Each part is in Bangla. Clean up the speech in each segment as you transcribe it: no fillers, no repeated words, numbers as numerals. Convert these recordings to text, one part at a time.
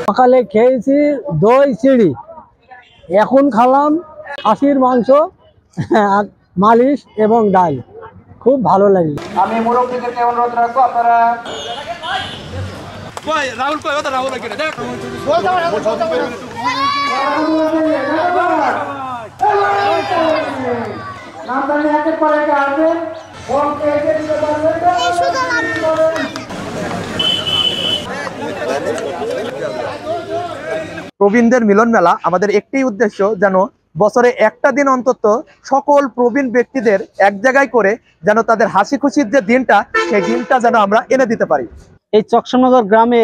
সকালে খেয়েছি দই চিড়ি, এখন খালাম খাসির মাংস, মালিশ এবং ডাল। খুব ভালো লাগে। আমি মুরব্বীদেরকে অনুরোধ রাখবো আপনারা প্রবীণদের মিলন মেলা আমাদের একটি উদ্দেশ্য, যেন বছরে একটা দিন অন্তত সকল প্রবীণ ব্যক্তিদের এক জায়গায় করে যেন তাদের হাসি খুশির যে দিনটা, সেই দিনটা যেন আমরা এনে দিতে পারি। এই চকসমনগর গ্রামে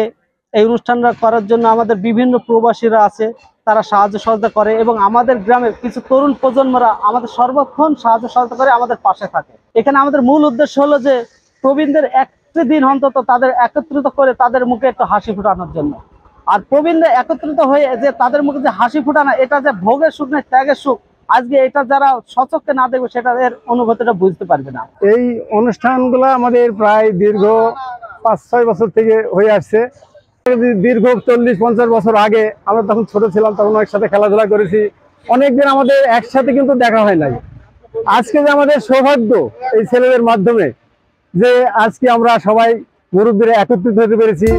এই অনুষ্ঠানটা করার জন্য আমাদের বিভিন্ন প্রবাসীরা আছে, তারা সাহায্য সহযোগিতা করে এবং আমাদের গ্রামের কিছু তরুণ প্রজন্মরা আমাদের সর্বক্ষণ সাহায্য সহযোগিতা করে, আমাদের পাশে থাকে। এখানে আমাদের মূল উদ্দেশ্য হলো যে প্রবীণদের একটি দিন অন্তত তাদের একত্রিত করে তাদের মুখে একটু হাসি ফোটানোর জন্য। আর প্রবীণরা একত্রিত হয়ে যে তাদের মুখে যে হাসি ফোটানো, এটা যে ভোগের সুখ নয়, ত্যাগের সুখ। আজকে এটা যারা সচক্ষে না দেখবে সেটা এর অনুভূতিটা বুঝতে পারবে না। এই অনুষ্ঠানগুলো আমাদের প্রায় দীর্ঘ 5-6 বছর থেকে হয়ে আসছে। দীর্ঘ 40-50 বছর আগে আমরা তখন ছোট ছিলাম, তখন একসাথে খেলাধুলা করেছি। অনেকদিন আমাদের একসাথে কিন্তু দেখা হয় নাই। আজকে যে আমাদের সৌভাগ্য এই ছেলেদের মাধ্যমে যে আজকে আমরা সবাই মুরব্বীরা একত্রিত হতে পেরেছি।